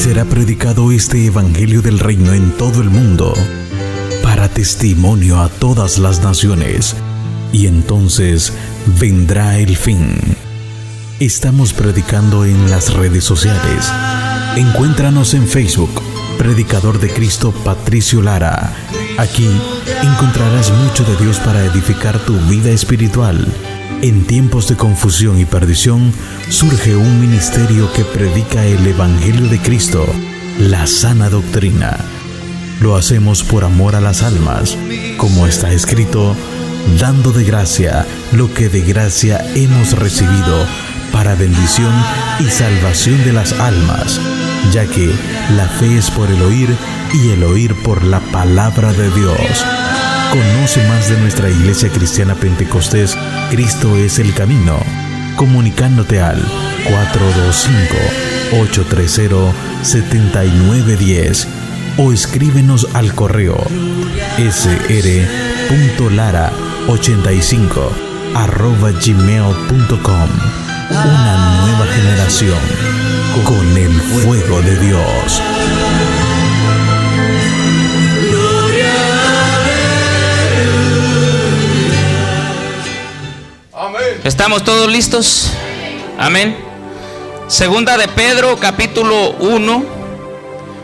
será predicado este Evangelio del Reino en todo el mundo, para testimonio a todas las naciones, y entonces vendrá el fin. Estamos predicando en las redes sociales. Encuéntranos en Facebook, Predicador de Cristo Patricio Lara. Aquí encontrarás mucho de Dios para edificar tu vida espiritual. En tiempos de confusión y perdición, surge un ministerio que predica el Evangelio de Cristo, la sana doctrina. Lo hacemos por amor a las almas, como está escrito, dando de gracia lo que de gracia hemos recibido, para bendición y salvación de las almas, ya que la fe es por el oír y el oír por la palabra de Dios. Conoce más de nuestra Iglesia Cristiana Pentecostés, Cristo es el Camino, comunicándote al 425-830-7910 o escríbenos al correo sr.lara85@gmail.com. Una nueva generación con el fuego de Dios. ¿Estamos todos listos? Amén. Segunda de Pedro, capítulo 1.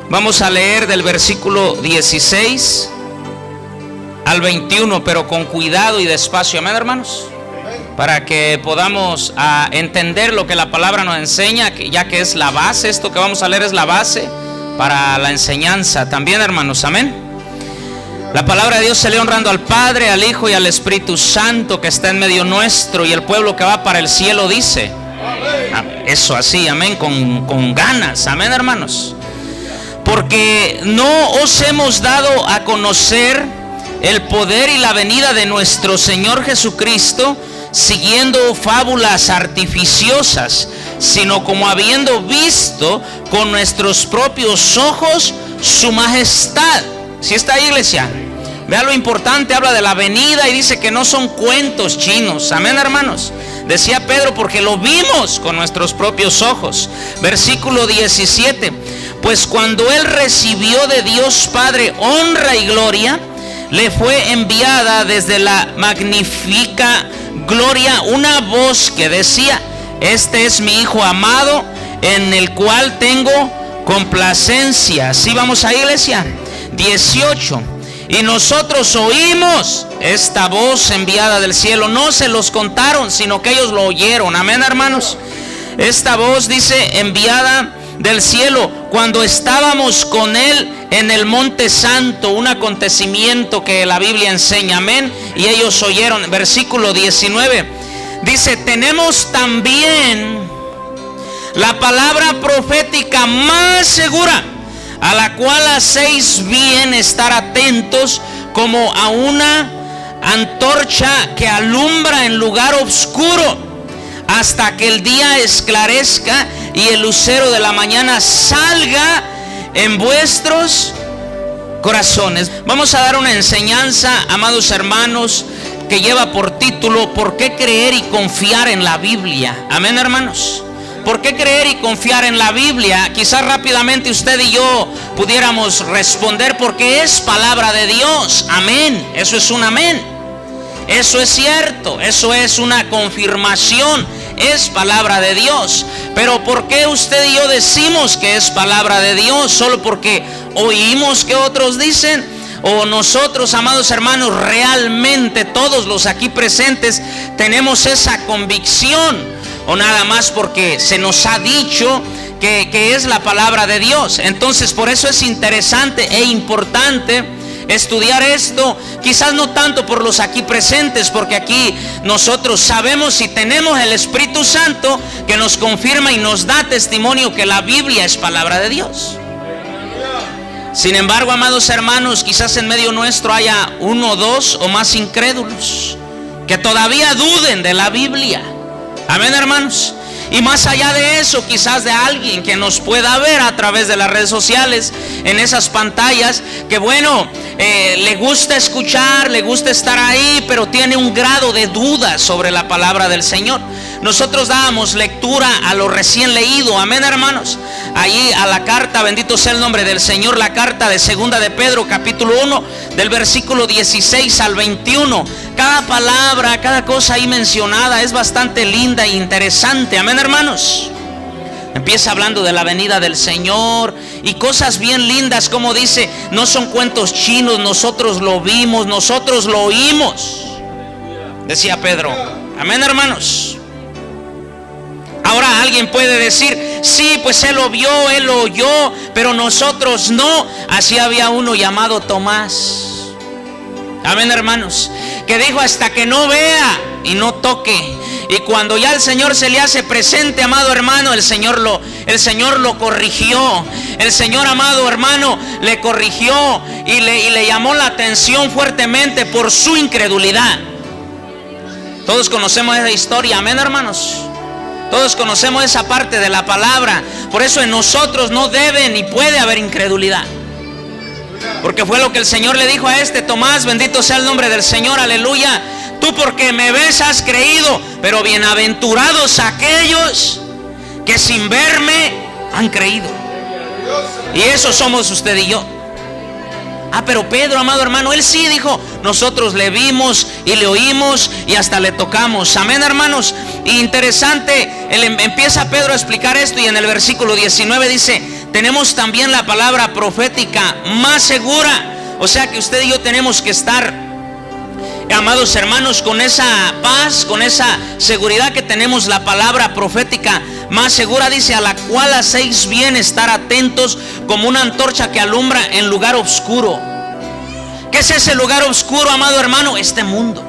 Vamos a leer del versículo 16 al 21, pero con cuidado y despacio. Amén, hermanos. Para que podamos entender lo que la palabra nos enseña, ya que es la base. Esto que vamos a leer es la base para la enseñanza también, hermanos. Amén. La palabra de Dios se lee honrando al Padre, al Hijo y al Espíritu Santo que está en medio nuestro, y el pueblo que va para el cielo dice eso así, amén, con ganas. Amén, hermanos. Porque no os hemos dado a conocer el poder y la venida de nuestro Señor Jesucristo siguiendo fábulas artificiosas, sino como habiendo visto con nuestros propios ojos su majestad. ¿Sí está ahí, iglesia? Vea lo importante, habla de la venida y dice que no son cuentos chinos. Amén, hermanos. Decía Pedro, porque lo vimos con nuestros propios ojos. Versículo 17. Pues cuando él recibió de Dios Padre honra y gloria, le fue enviada desde la magnífica gloria una voz que decía: este es mi Hijo amado, en el cual tengo complacencia. ¿Sí vamos a iglesia? 18. Y nosotros oímos esta voz enviada del cielo. No se los contaron, sino que ellos lo oyeron. Amén, hermanos. Esta voz dice enviada del cielo cuando estábamos con él en el monte santo, un acontecimiento que la Biblia enseña. Amén. Y ellos oyeron. Versículo 19 dice: tenemos también la palabra profética más segura, a la cual hacéis bien estar atentos como a una antorcha que alumbra en lugar oscuro, hasta que el día esclarezca y el lucero de la mañana salga en vuestros corazones. Vamos a dar una enseñanza, amados hermanos, que lleva por título: ¿por qué creer y confiar en la Biblia? Amén, hermanos. ¿Por qué creer y confiar en la Biblia? Quizás rápidamente usted y yo pudiéramos responder: porque es palabra de Dios. Amén. Eso es un amén. Eso es cierto. Eso es una confirmación. Es palabra de Dios. Pero ¿por qué usted y yo decimos que es palabra de Dios? ¿Solo porque oímos que otros dicen? ¿O nosotros, amados hermanos, realmente todos los aquí presentes tenemos esa convicción? ¿O nada más porque se nos ha dicho que es la palabra de Dios? Entonces, por eso es interesante e importante estudiar esto. Quizás no tanto por los aquí presentes, porque aquí nosotros sabemos y tenemos el Espíritu Santo que nos confirma y nos da testimonio que la Biblia es palabra de Dios. Sin embargo, amados hermanos, quizás en medio nuestro haya uno, dos o más incrédulos que todavía duden de la Biblia. Amén, hermanos. Y más allá de eso, quizás de alguien que nos pueda ver a través de las redes sociales, en esas pantallas, que bueno, le gusta escuchar, le gusta estar ahí, pero tiene un grado de duda sobre la palabra del Señor. nosotros dábamos lectura a lo recién leído, amén, hermanos. Allí a la carta, bendito sea el nombre del Señor, la carta de segunda de Pedro, capítulo 1, del versículo 16 al 21. Cada palabra, cada cosa ahí mencionada es bastante linda e interesante, amén, hermanos. Empieza hablando de la venida del Señor y cosas bien lindas, como dice, no son cuentos chinos, nosotros lo vimos, nosotros lo oímos, decía Pedro, amén, hermanos. Ahora alguien puede decir, sí, pues él lo vio, él lo oyó, pero nosotros no. Así había uno llamado Tomás, amén, hermanos, que dijo, hasta que no vea y no toque. Y cuando ya el Señor se le hace presente, amado hermano, el Señor lo corrigió. El Señor, amado hermano, le corrigió y le llamó la atención fuertemente por su incredulidad. Todos conocemos esa historia, amén, hermanos. Todos conocemos esa parte de la palabra. Por eso en nosotros no debe ni puede haber incredulidad, porque fue lo que el Señor le dijo a Tomás, bendito sea el nombre del Señor, aleluya. Tú porque me ves has creído, pero bienaventurados aquellos que sin verme han creído. Y eso somos usted y yo. Pero Pedro, amado hermano, él sí dijo, nosotros le vimos y le oímos y hasta le tocamos, amén, hermanos. Y interesante, empieza Pedro a explicar esto y en el versículo 19 dice, tenemos también la palabra profética más segura. O sea que usted y yo tenemos que estar, amados hermanos, con esa paz, con esa seguridad que tenemos la palabra profética más segura, dice, a la cual hacéis bien estar atentos como una antorcha que alumbra en lugar oscuro. ¿Qué es ese lugar oscuro, amado hermano? Este mundo.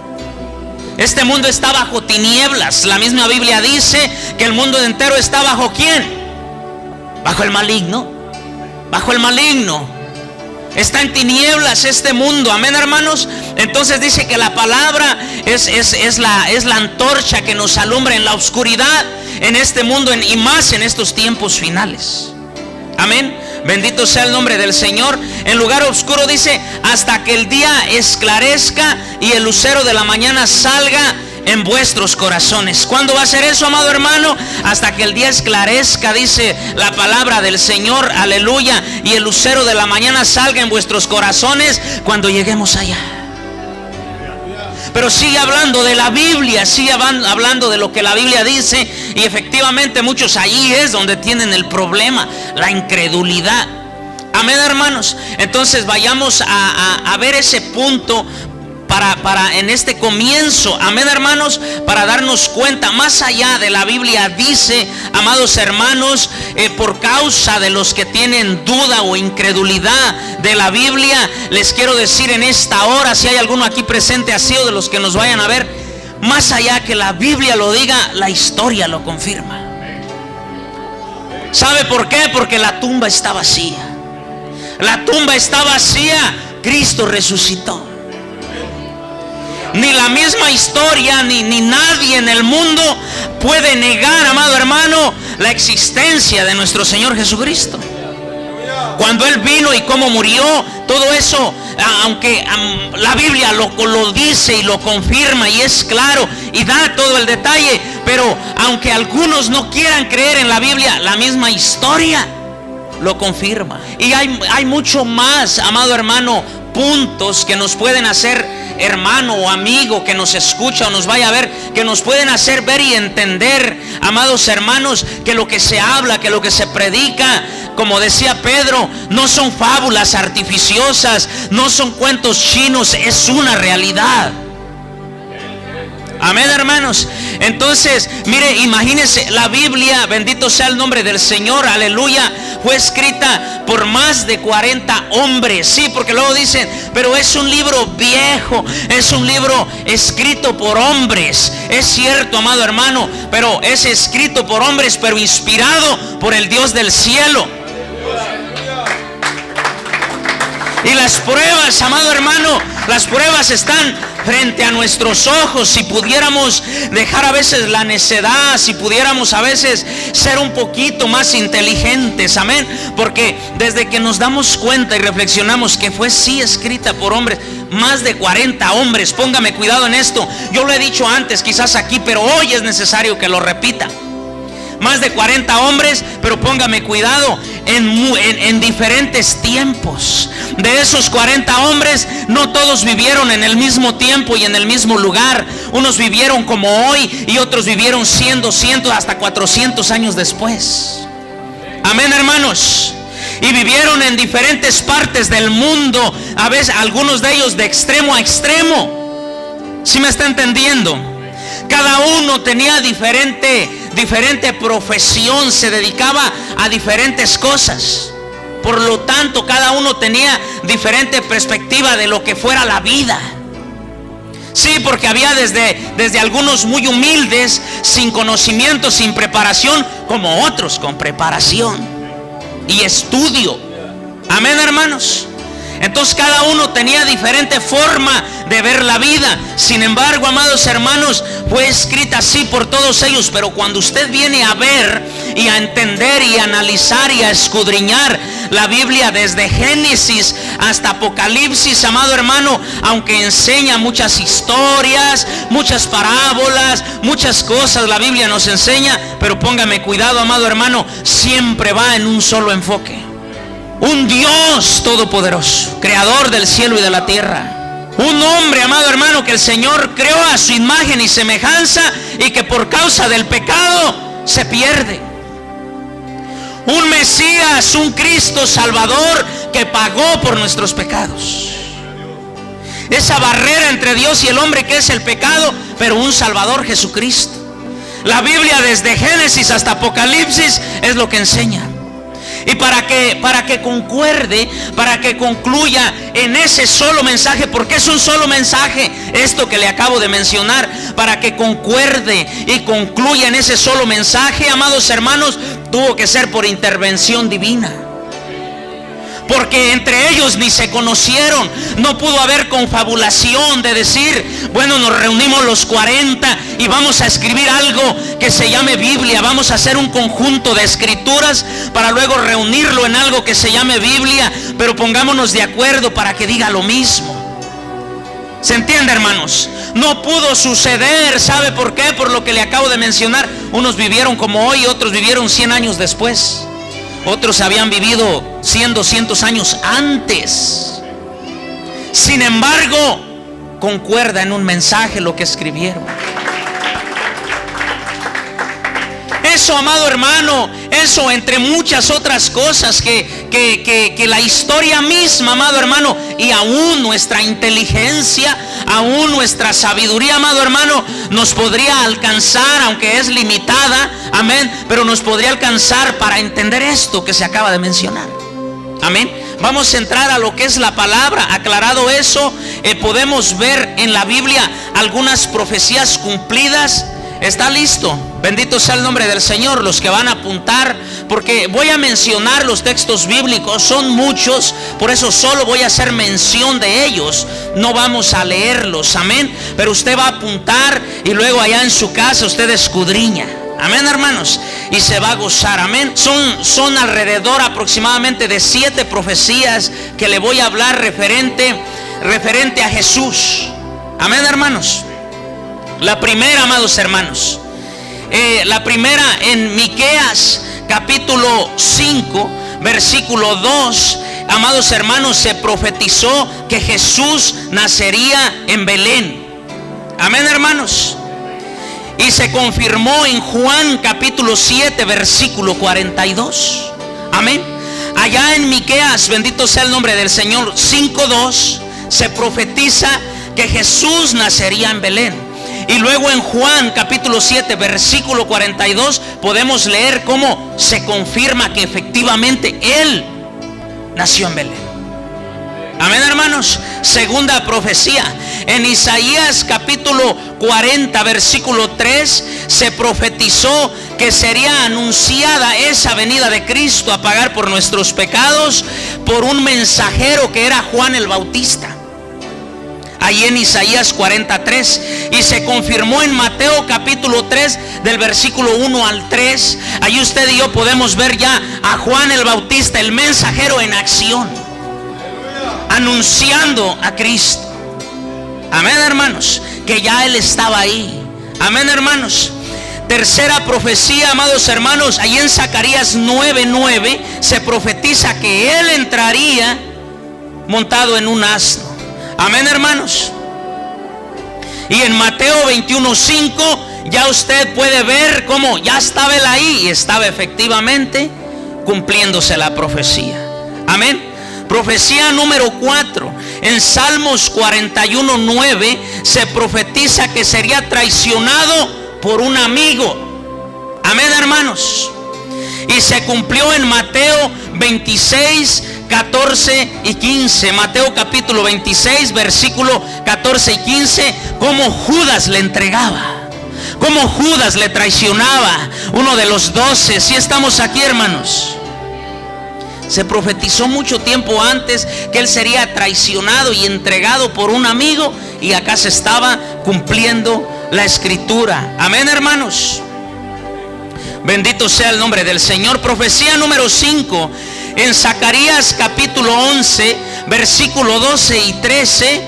Este mundo está bajo tinieblas. La misma Biblia dice que el mundo entero está bajo ¿quién? Bajo el maligno. Bajo el maligno. Está en tinieblas este mundo, amén, hermanos. Entonces dice que la palabra es la antorcha que nos alumbra en la oscuridad en este mundo y más en estos tiempos finales, amén. Bendito sea el nombre del Señor. En lugar oscuro dice, hasta que el día esclarezca y el lucero de la mañana salga en vuestros corazones. ¿Cuándo va a ser eso, amado hermano? Hasta que el día esclarezca, dice la palabra del Señor, aleluya, y el lucero de la mañana salga en vuestros corazones cuando lleguemos allá. Pero sigue hablando de la Biblia, sigue hablando de lo que la Biblia dice. Y efectivamente muchos allí es donde tienen el problema, la incredulidad, amén, hermanos. Entonces vayamos a ver ese punto para en este comienzo, amén, hermanos, para darnos cuenta, más allá de la Biblia dice, amados hermanos, por causa de los que tienen duda o incredulidad de la Biblia, les quiero decir en esta hora, si hay alguno aquí presente así o de los que nos vayan a ver, más allá que la Biblia lo diga, la historia lo confirma. ¿Sabe por qué? Porque la tumba está vacía. La tumba está vacía, Cristo resucitó. Ni la misma historia ni nadie en el mundo puede negar, amado hermano, la existencia de nuestro Señor Jesucristo. Cuando Él vino y cómo murió, todo eso, aunque la Biblia lo dice y lo confirma y es claro y da todo el detalle, pero aunque algunos no quieran creer en la Biblia, la misma historia lo confirma. Y hay mucho más, amado hermano, puntos que nos pueden hacer, hermano o amigo que nos escucha o nos vaya a ver, que nos pueden hacer ver y entender, amados hermanos, que lo que se habla, que lo que se predica, como decía Pedro, no son fábulas artificiosas, no son cuentos chinos, es una realidad. Amén, hermanos. Entonces, mire, imagínense, la Biblia, bendito sea el nombre del Señor, aleluya, fue escrita por más de 40 hombres. Sí, porque luego dicen, pero es un libro viejo, es un libro escrito por hombres. Es cierto, amado hermano, pero es escrito por hombres, pero inspirado por el Dios del cielo. Y las pruebas, amado hermano, las pruebas están frente a nuestros ojos. Si pudiéramos dejar a veces la necedad, si pudiéramos a veces ser un poquito más inteligentes, amén. Porque desde que nos damos cuenta y reflexionamos que fue sí escrita por hombres, más de 40 hombres. Póngame cuidado en esto. Yo lo he dicho antes, quizás aquí, pero hoy es necesario que lo repita. Más de 40 hombres, pero póngame cuidado, en diferentes tiempos. De esos 40 hombres, no todos vivieron en el mismo tiempo y en el mismo lugar. Unos vivieron como hoy y otros vivieron 100, 200, hasta 400 años después. Amén, hermanos. Y vivieron en diferentes partes del mundo, a veces algunos de ellos de extremo a extremo. ¿Sí me está entendiendo? Cada uno tenía diferente profesión, se dedicaba a diferentes cosas. Por lo tanto, cada uno tenía diferente perspectiva de lo que fuera la vida. Sí, porque había desde algunos muy humildes, sin conocimiento, sin preparación, como otros con preparación y estudio. Amén, hermanos. Entonces cada uno tenía diferente forma de ver la vida. Sin embargo, amados hermanos, fue escrita así por todos ellos. Pero cuando usted viene a ver y a entender y a analizar y a escudriñar la Biblia desde Génesis hasta Apocalipsis, amado hermano, aunque enseña muchas historias, muchas parábolas, muchas cosas la Biblia nos enseña, pero póngame cuidado, amado hermano, siempre va en un solo enfoque. Un Dios todopoderoso, creador del cielo y de la tierra. Un hombre, amado hermano, que el Señor creó a su imagen y semejanza y que por causa del pecado se pierde. Un Mesías, un Cristo Salvador que pagó por nuestros pecados. Esa barrera entre Dios y el hombre que es el pecado, pero un Salvador, Jesucristo. La Biblia desde Génesis hasta Apocalipsis es lo que enseña. Y para que concuerde, para que concluya en ese solo mensaje, porque es un solo mensaje esto que le acabo de mencionar, para que concuerde y concluya en ese solo mensaje, amados hermanos, tuvo que ser por intervención divina. Porque entre ellos ni se conocieron. No pudo haber confabulación de decir, bueno, nos reunimos los 40 y vamos a escribir algo que se llame Biblia. Vamos a hacer un conjunto de escrituras para luego reunirlo en algo que se llame Biblia. Pero pongámonos de acuerdo para que diga lo mismo. ¿Se entiende, hermanos? No pudo suceder. ¿Sabe por qué? Por lo que le acabo de mencionar. Unos vivieron como hoy, otros vivieron 100 años después. Otros habían vivido 100, 200 años antes. Sin embargo, concuerda en un mensaje lo que escribieron. Eso, amado hermano, eso entre muchas otras cosas que la historia misma, amado hermano, y aún nuestra inteligencia, aún nuestra sabiduría, amado hermano, nos podría alcanzar, aunque es limitada, amén, pero nos podría alcanzar para entender esto que se acaba de mencionar. Amén. Vamos a entrar a lo que es la palabra. Aclarado eso, podemos ver en la Biblia algunas profecías cumplidas. ¿Está listo? Bendito sea el nombre del Señor. Los que van a apuntar, porque voy a mencionar los textos bíblicos, son muchos, por eso solo voy a hacer mención de ellos, no vamos a leerlos, amén, pero usted va a apuntar y luego allá en su casa usted escudriña, amén, hermanos, y se va a gozar, amén. Son alrededor aproximadamente de 7 profecías que le voy a hablar referente a Jesús, amén, hermanos. La primera, amados hermanos, la primera en Miqueas capítulo 5 versículo 2, amados hermanos, se profetizó que Jesús nacería en Belén. Amén, hermanos. Y se confirmó en Juan capítulo 7 versículo 42. Amén. Allá en Miqueas, bendito sea el nombre del Señor, 5:2, se profetiza que Jesús nacería en Belén. Y luego en Juan capítulo 7 versículo 42 podemos leer cómo se confirma que efectivamente Él nació en Belén. Amén, hermanos. Segunda profecía, en Isaías capítulo 40 versículo 3 se profetizó que sería anunciada esa venida de Cristo a pagar por nuestros pecados por un mensajero que era Juan el Bautista. Ahí en Isaías 43, y se confirmó en Mateo capítulo 3 del versículo 1 al 3. Ahí usted y yo podemos ver ya a Juan el Bautista, el mensajero, en acción, anunciando a Cristo. Amén, hermanos, que ya Él estaba ahí. Amén, hermanos. Tercera profecía, amados hermanos, ahí en Zacarías 9:9 se profetiza que Él entraría montado en un asno. Amén, hermanos. Y en Mateo 21:5 ya usted puede ver cómo ya estaba Él ahí y estaba efectivamente cumpliéndose la profecía. Amén. Profecía número 4. En Salmos 41:9 se profetiza que sería traicionado por un amigo. Amén, hermanos. Y se cumplió en Mateo 26, 14 y 15. Mateo capítulo 26, versículo 14 y 15. Cómo Judas le entregaba, cómo Judas le traicionaba, uno de los 12. Si estamos aquí, hermanos. Se profetizó mucho tiempo antes que Él sería traicionado y entregado por un amigo, y acá se estaba cumpliendo la escritura. Amén, hermanos. Bendito sea el nombre del Señor. Profecía número 5. En Zacarías capítulo 11, versículo 12 y 13,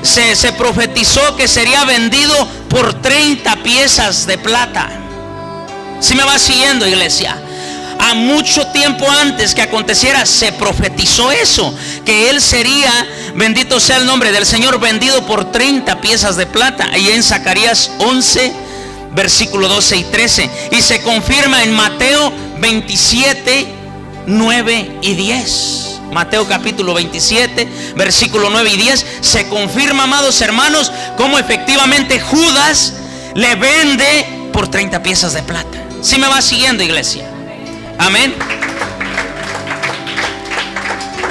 se profetizó que sería vendido por 30 piezas de plata. ¿Sí me va siguiendo, iglesia? A mucho tiempo antes que aconteciera se profetizó eso, que Él sería, bendito sea el nombre del Señor, vendido por 30 piezas de plata. Ahí en Zacarías 11, versículo 12 y 13. Y se confirma en Mateo 27, 9 y 10. Mateo capítulo 27, versículo 9 y 10. Se confirma, amados hermanos, cómo efectivamente Judas le vende por 30 piezas de plata. ¿Sí me va siguiendo, iglesia? Amén.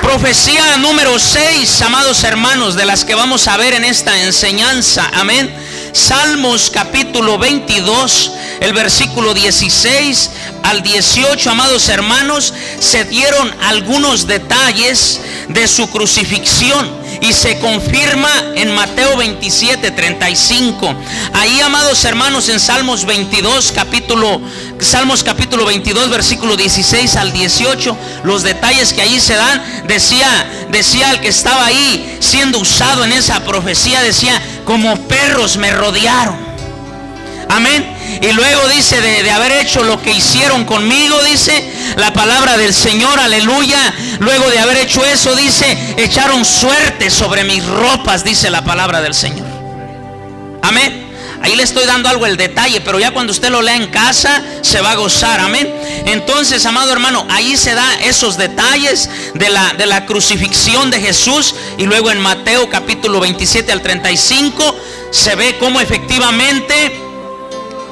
Profecía número 6, amados hermanos, de las que vamos a ver en esta enseñanza. Amén. Salmos capítulo 22, el versículo 16 al 18, amados hermanos, se dieron algunos detalles de su crucifixión y se confirma en Mateo 27, 35. Ahí, amados hermanos, en Salmos capítulo 22, versículo 16 al 18, los detalles que allí se dan, decía el que estaba ahí siendo usado en esa profecía, decía: como perros me rodearon. Amén. Y luego dice de haber hecho lo que hicieron conmigo, dice la palabra del Señor, aleluya. Luego de haber hecho eso, dice, echaron suerte sobre mis ropas, dice la palabra del Señor. Amén. Ahí le estoy dando algo el detalle, pero ya cuando usted lo lea en casa se va a gozar. Amén. Entonces, amado hermano, ahí se da esos detalles de la crucifixión de Jesús. Y luego en Mateo capítulo 27 al 35 se ve cómo efectivamente,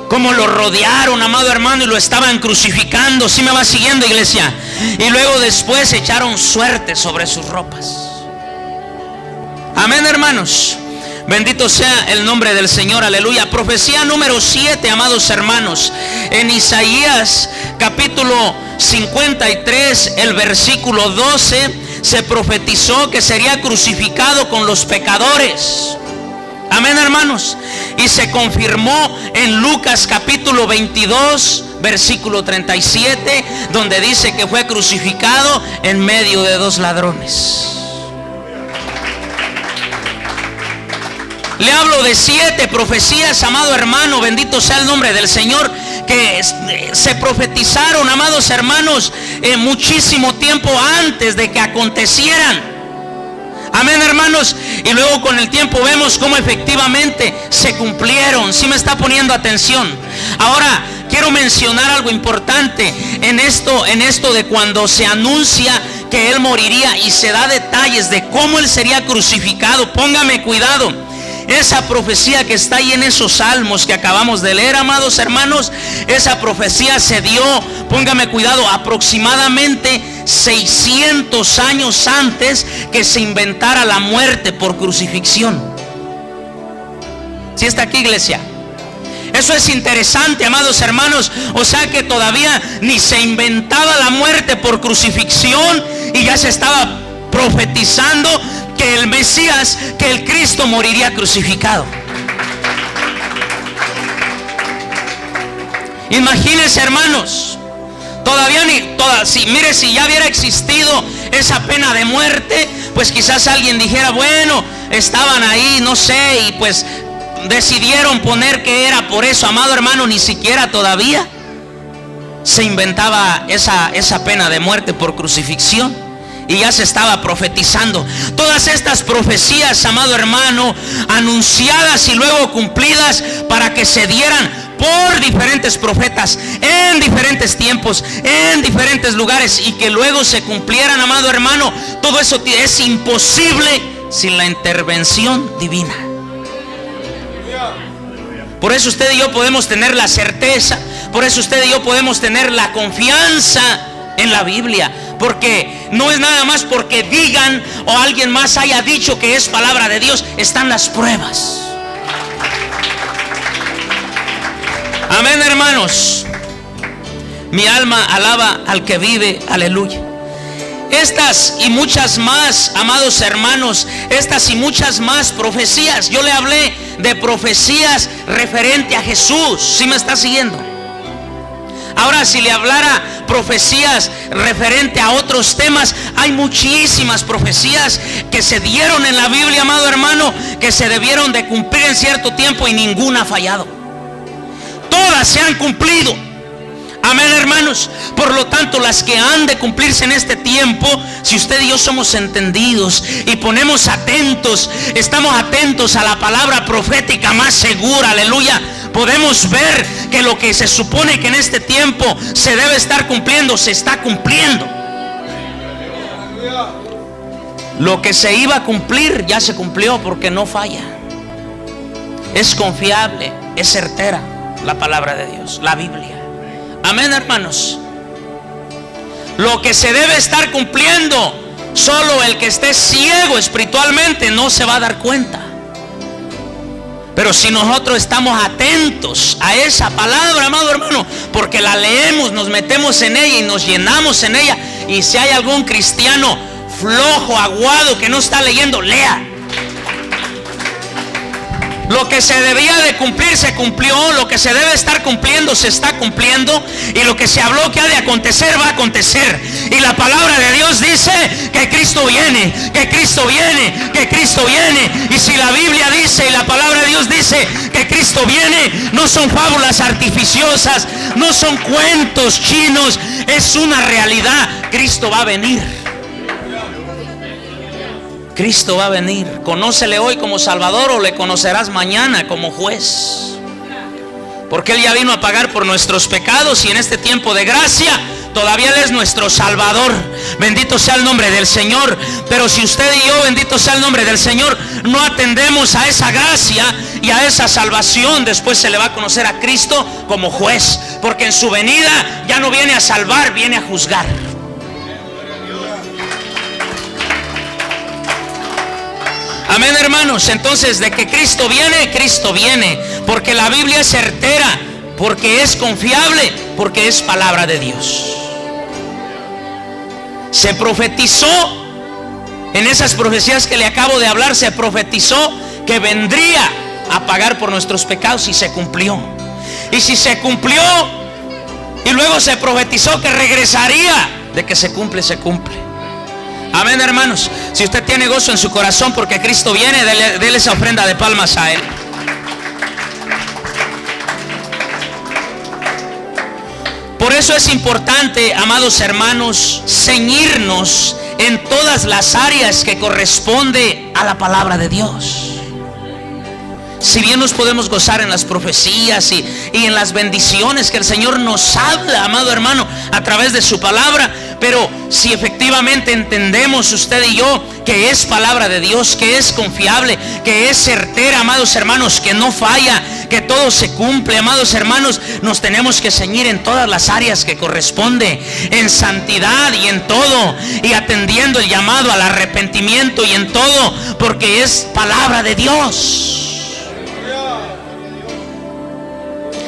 cómo lo rodearon, amado hermano, y lo estaban crucificando. ¿Sí me va siguiendo, iglesia? Y luego después echaron suerte sobre sus ropas. Amén, hermanos. Bendito sea el nombre del Señor, aleluya. Profecía número 7, amados hermanos. En Isaías capítulo 53, el versículo 12, se profetizó que sería crucificado con los pecadores. Amén, hermanos. Y se confirmó en Lucas capítulo 22, versículo 37, donde dice que fue crucificado en medio de 2 ladrones. Le hablo de 7 profecías, amado hermano, bendito sea el nombre del Señor, que se profetizaron, amados hermanos, muchísimo tiempo antes de que acontecieran. Amén, hermanos. Y luego con el tiempo vemos cómo efectivamente se cumplieron. ¿Sí me está poniendo atención? Ahora quiero mencionar algo importante en esto de cuando se anuncia que Él moriría y se da detalles de cómo Él sería crucificado. Póngame cuidado. Esa profecía que está ahí en esos salmos que acabamos de leer, amados hermanos, esa profecía se dio, póngame cuidado, aproximadamente 600 años antes que se inventara la muerte por crucifixión. ¿Sí está aquí, iglesia? Eso es interesante, amados hermanos. O sea que todavía ni se inventaba la muerte por crucifixión y ya se estaba profetizando que el Mesías, que el Cristo moriría crucificado. Imagínense, hermanos, si ya hubiera existido esa pena de muerte, pues quizás alguien dijera: bueno, estaban ahí, no sé, y pues decidieron poner que era por eso, amado hermano, ni siquiera todavía se inventaba esa pena de muerte por crucifixión, y ya se estaba profetizando. Todas estas profecías, amado hermano, anunciadas y luego cumplidas para que se dieran por diferentes profetas en diferentes tiempos, en diferentes lugares, y que luego se cumplieran, amado hermano, todo eso es imposible sin la intervención divina. Por eso usted y yo podemos tener la certeza, por eso usted y yo podemos tener la confianza en la Biblia, porque no es nada más porque digan o alguien más haya dicho que es palabra de Dios, están las pruebas. Amén, hermanos. Mi alma alaba al que vive, aleluya. Estas y muchas más, amados hermanos, estas y muchas más profecías. Yo le hablé de profecías referente a Jesús. ¿Sí me está siguiendo? Ahora, si le hablara profecías referente a otros temas, hay muchísimas profecías que se dieron en la Biblia, amado hermano, que se debieron de cumplir en cierto tiempo y ninguna ha fallado. Todas se han cumplido. Amén, hermanos. Por lo tanto, las que han de cumplirse en este tiempo, si usted y yo somos entendidos y ponemos atentos, estamos atentos a la palabra profética más segura, aleluya, podemos ver que lo que se supone que en este tiempo se debe estar cumpliendo, se está cumpliendo. Lo que se iba a cumplir ya se cumplió, porque no falla. Es confiable, es certera la palabra de Dios, la Biblia. Amén, hermanos. Lo que se debe estar cumpliendo, solo el que esté ciego espiritualmente no se va a dar cuenta. Pero si nosotros estamos atentos a esa palabra, amado hermano, porque la leemos, nos metemos en ella y nos llenamos en ella. Y si hay algún cristiano flojo, aguado, que no está leyendo, lea. Lo que se debía de cumplir se cumplió, lo que se debe estar cumpliendo se está cumpliendo, y lo que se habló que ha de acontecer va a acontecer. Y la palabra de Dios dice que Cristo viene, que Cristo viene, que Cristo viene. Y si la Biblia dice y la palabra de Dios dice que Cristo viene, no son fábulas artificiosas, no son cuentos chinos, es una realidad. Cristo va a venir. Cristo va a venir. Conócele hoy como Salvador, o le conocerás mañana como juez, porque Él ya vino a pagar por nuestros pecados, y en este tiempo de gracia todavía Él es nuestro Salvador. Bendito sea el nombre del Señor. Pero si usted y yo, bendito sea el nombre del Señor, no atendemos a esa gracia y a esa salvación, después se le va a conocer a Cristo como juez, porque en su venida ya no viene a salvar, viene a juzgar. Amén, hermanos. Entonces, de que Cristo viene, porque la Biblia es certera, porque es confiable, porque es palabra de Dios. Se profetizó, en esas profecías que le acabo de hablar, se profetizó que vendría a pagar por nuestros pecados, y se cumplió. Y si se cumplió y luego se profetizó que regresaría, de que se cumple, se cumple. Amén, hermanos. Si usted tiene gozo en su corazón porque Cristo viene, dele esa ofrenda de palmas a Él. Por eso es importante, amados hermanos, ceñirnos en todas las áreas que corresponde a la palabra de Dios. Si bien nos podemos gozar en las profecías y en las bendiciones que el Señor nos habla, amado hermano, a través de su palabra, pero si efectivamente entendemos usted y yo que es palabra de Dios, que es confiable, que es certera, amados hermanos, que no falla, que todo se cumple, amados hermanos, nos tenemos que ceñir en todas las áreas que corresponde, en santidad y en todo, y atendiendo el llamado al arrepentimiento y en todo, porque es palabra de Dios.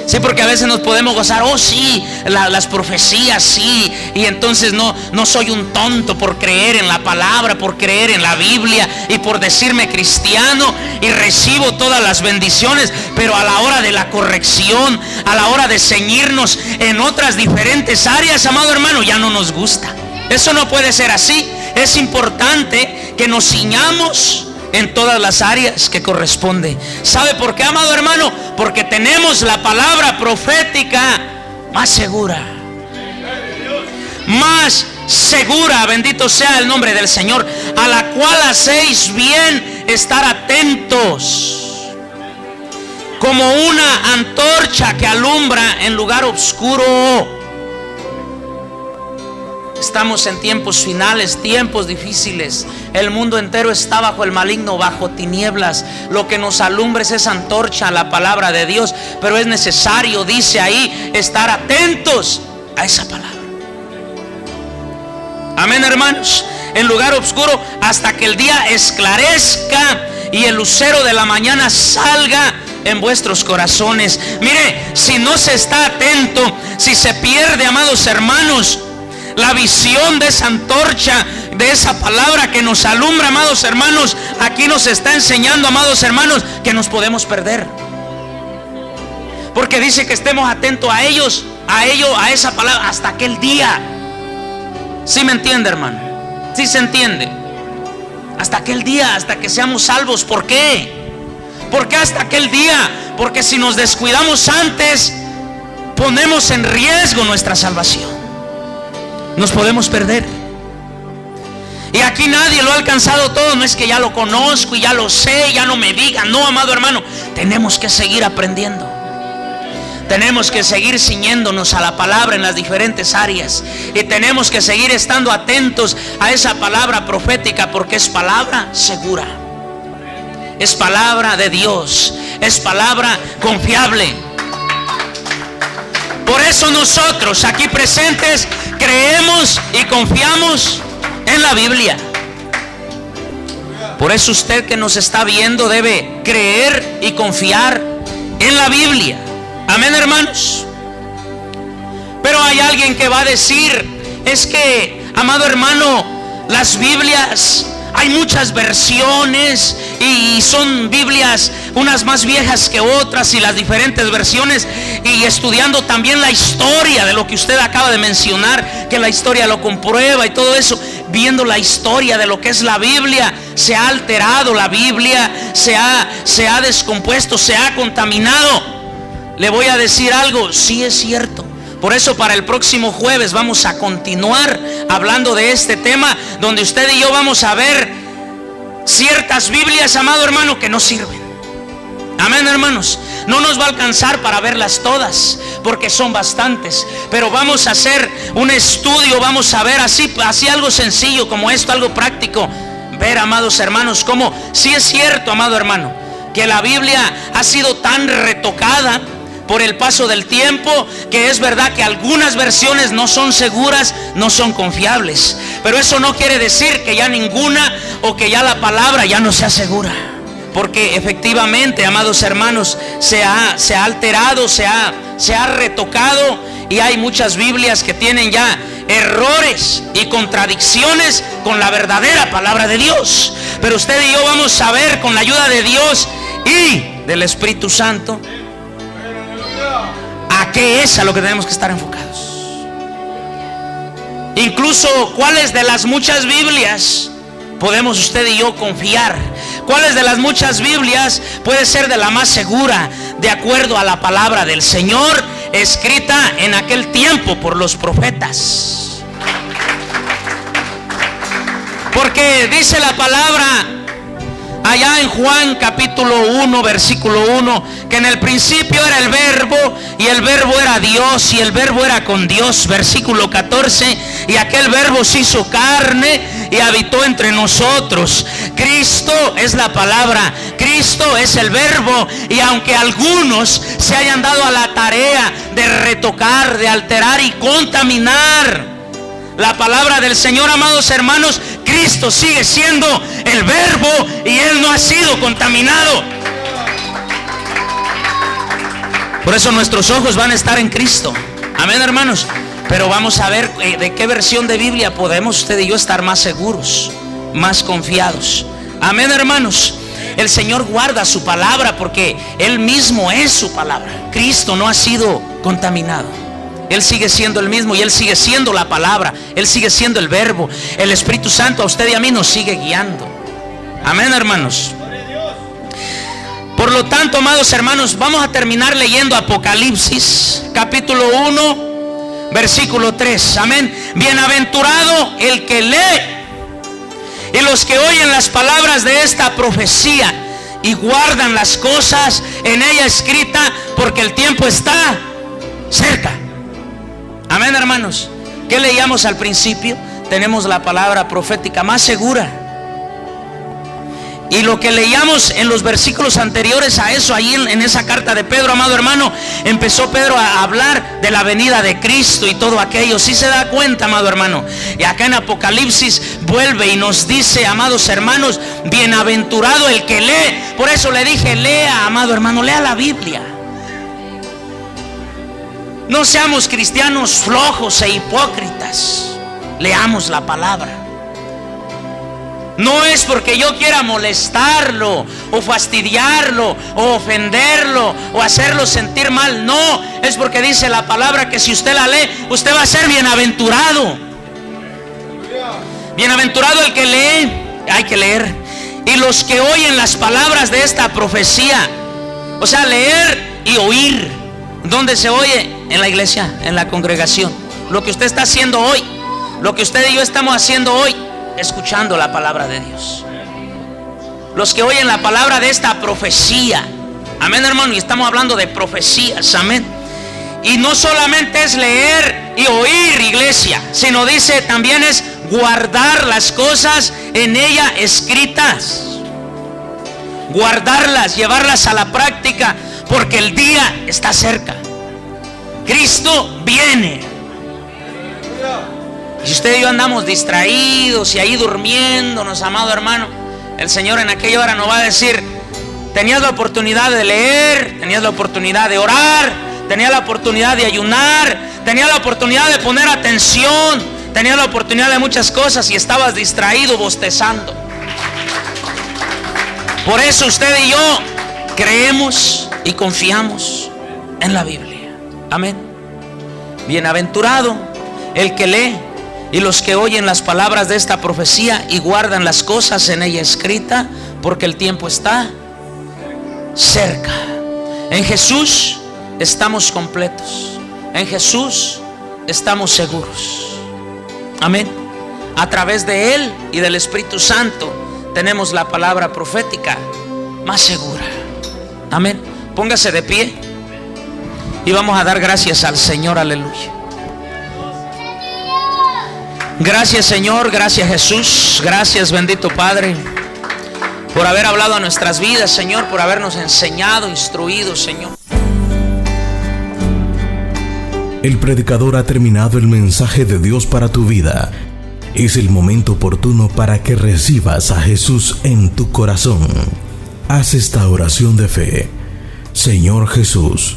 Sí, porque a veces nos podemos gozar, oh sí, las profecías, sí, y entonces no soy un tonto por creer en la palabra, por creer en la Biblia y por decirme cristiano, y recibo todas las bendiciones, pero a la hora de la corrección, a la hora de ceñirnos en otras diferentes áreas, amado hermano, ya no nos gusta. Eso no puede ser así. Es importante que nos ciñamos en todas las áreas que corresponde. ¿Sabe por qué, amado hermano? Porque tenemos la palabra profética más segura. Más segura, bendito sea el nombre del Señor, a la cual hacéis bien estar atentos, como una antorcha que alumbra en lugar oscuro. Estamos en tiempos finales, tiempos difíciles. El mundo entero está bajo el maligno, bajo tinieblas. Lo que nos alumbra es esa antorcha, la palabra de Dios. Pero es necesario, dice ahí, estar atentos a esa palabra. Amén, hermanos. En lugar oscuro, hasta que el día esclarezca y el lucero de la mañana salga en vuestros corazones. Mire, si no se está atento, si se pierde, amados hermanos, la visión de esa antorcha, de esa palabra que nos alumbra, amados hermanos, aquí nos está enseñando, amados hermanos, que nos podemos perder. Porque dice que estemos atentos a ellos, a esa palabra, hasta aquel día. ¿Sí me entiende, hermano? ¿Sí se entiende? Hasta aquel día, hasta que seamos salvos. ¿Por qué? ¿Por qué hasta aquel día? Porque si nos descuidamos antes, ponemos en riesgo nuestra salvación. Nos podemos perder. Y aquí nadie lo ha alcanzado todo. No es que ya lo conozco y ya lo sé, ya no me digan. No, amado hermano, tenemos que seguir aprendiendo. Tenemos que seguir ciñéndonos a la palabra en las diferentes áreas. Y tenemos que seguir estando atentos a esa palabra profética, porque es palabra segura. Es palabra de Dios. Es palabra confiable. Por eso nosotros aquí presentes creemos y confiamos en la Biblia. Por eso usted que nos está viendo debe creer y confiar en la Biblia. Amén, hermanos. Pero hay alguien que va a decir, es que, amado hermano, las Biblias, hay muchas versiones y son Biblias unas más viejas que otras, y las diferentes versiones, y estudiando también la historia de lo que usted acaba de mencionar, que la historia lo comprueba y todo eso, viendo la historia de lo que es la Biblia, se ha alterado la Biblia, se ha descompuesto, se ha contaminado. Le voy a decir algo, sí es cierto. Por eso para el próximo jueves vamos a continuar hablando de este tema, donde usted y yo vamos a ver ciertas Biblias, amado hermano, que no sirven. Amén, hermanos. No nos va a alcanzar para verlas todas, porque son bastantes. Pero vamos a hacer un estudio, vamos a ver así algo sencillo como esto, algo práctico. Ver, amados hermanos, cómo sí es cierto, amado hermano, que la Biblia ha sido tan retocada por el paso del tiempo, que es verdad que algunas versiones no son seguras, no son confiables. Pero eso no quiere decir que ya ninguna, o que ya la palabra ya no sea segura. Porque efectivamente, amados hermanos, se ha alterado, se ha retocado, y hay muchas Biblias que tienen ya errores y contradicciones con la verdadera palabra de Dios. Pero usted y yo vamos a ver, con la ayuda de Dios y del Espíritu Santo, a qué es a lo que tenemos que estar enfocados. Incluso cuáles de las muchas Biblias podemos usted y yo confiar. ¿Cuáles de las muchas Biblias puede ser de la más segura, de acuerdo a la palabra del Señor, escrita en aquel tiempo por los profetas? Porque dice la palabra allá en Juan capítulo 1 versículo 1, que en el principio era el verbo, y el verbo era Dios, y el verbo era con Dios. Versículo 14, y aquel verbo se hizo carne y habitó entre nosotros. Cristo es la palabra, Cristo es el verbo. Y aunque algunos se hayan dado a la tarea de retocar, de alterar y contaminar la palabra del Señor, amados hermanos, Cristo sigue siendo el verbo y Él no ha sido contaminado. Por eso nuestros ojos van a estar en Cristo. Amén, hermanos. Pero vamos a ver de qué versión de Biblia podemos usted y yo estar más seguros, más confiados. Amén, hermanos. El Señor guarda su palabra porque Él mismo es su palabra. Cristo no ha sido contaminado. Él sigue siendo el mismo, y Él sigue siendo la palabra. Él sigue siendo el verbo. El Espíritu Santo a usted y a mí nos sigue guiando. Amén, hermanos. Por lo tanto, amados hermanos, vamos a terminar leyendo Apocalipsis capítulo 1 versículo 3. Amén. Bienaventurado el que lee y los que oyen las palabras de esta profecía y guardan las cosas en ella escritas, porque el tiempo está cerca. Amén, hermanos. ¿Qué leíamos al principio? Tenemos la palabra profética más segura. Y lo que leíamos en los versículos anteriores a eso, ahí en esa carta de Pedro, amado hermano, empezó Pedro a hablar de la venida de Cristo y todo aquello. ¿Sí se da cuenta, amado hermano? Y acá en Apocalipsis vuelve y nos dice, amados hermanos, bienaventurado el que lee. Por eso le dije, lea, amado hermano, lea la Biblia. No seamos cristianos flojos e hipócritas. Leamos la palabra. No es porque yo quiera molestarlo o fastidiarlo o ofenderlo o hacerlo sentir mal. No, es porque dice la palabra que si usted la lee, usted va a ser bienaventurado. Bienaventurado el que lee. Hay que leer. Y los que oyen las palabras de esta profecía. O sea, leer y oír. ¿Dónde se oye? En la iglesia, en la congregación. Lo que usted está haciendo hoy, lo que usted y yo estamos haciendo hoy, escuchando la palabra de Dios. Los que oyen la palabra de esta profecía. Amén, hermano. Y estamos hablando de profecías. Amén. Y no solamente es leer y oír, iglesia, sino dice también es guardar las cosas en ella escritas. Guardarlas, llevarlas a la práctica, porque el día está cerca. Cristo viene. Y si usted y yo andamos distraídos y ahí durmiéndonos, amado hermano, el Señor en aquella hora nos va a decir: tenías la oportunidad de leer, tenías la oportunidad de orar, tenías la oportunidad de ayunar, tenías la oportunidad de poner atención, tenías la oportunidad de muchas cosas y estabas distraído, bostezando. Por eso usted y yo creemos y confiamos en la Biblia. Amén. Bienaventurado el que lee y los que oyen las palabras de esta profecía y guardan las cosas en ella escrita, porque el tiempo está cerca. En Jesús estamos completos. En Jesús estamos seguros. Amén. A través de Él y del Espíritu Santo tenemos la palabra profética más segura. Amén. Póngase de pie y vamos a dar gracias al Señor. Aleluya. Gracias, Señor, gracias, Jesús, gracias, bendito Padre, por haber hablado a nuestras vidas, Señor, por habernos enseñado, instruido, Señor. El predicador ha terminado el mensaje de Dios para tu vida. Es el momento oportuno para que recibas a Jesús en tu corazón. Haz esta oración de fe. Señor Jesús,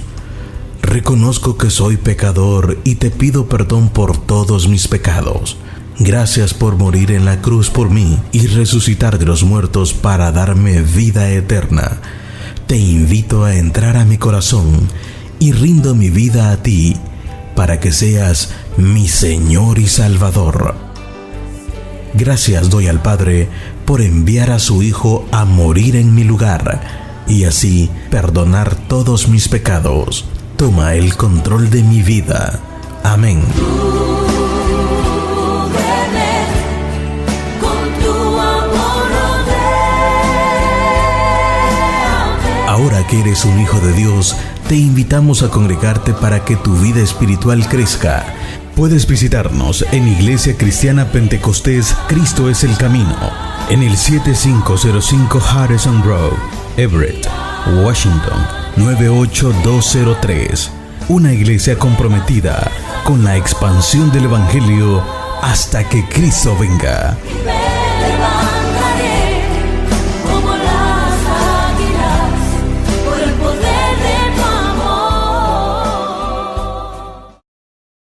reconozco que soy pecador y te pido perdón por todos mis pecados. Gracias por morir en la cruz por mí y resucitar de los muertos para darme vida eterna. Te invito a entrar a mi corazón y rindo mi vida a ti para que seas mi Señor y Salvador. Gracias doy al Padre por enviar a su Hijo a morir en mi lugar y así perdonar todos mis pecados. Toma el control de mi vida. Amén. Ahora que eres un hijo de Dios, te invitamos a congregarte para que tu vida espiritual crezca. Puedes visitarnos en Iglesia Cristiana Pentecostés Cristo es el Camino, en el 7505 Harrison Road, Everett, Washington 98203. Una iglesia comprometida con la expansión del Evangelio hasta que Cristo venga.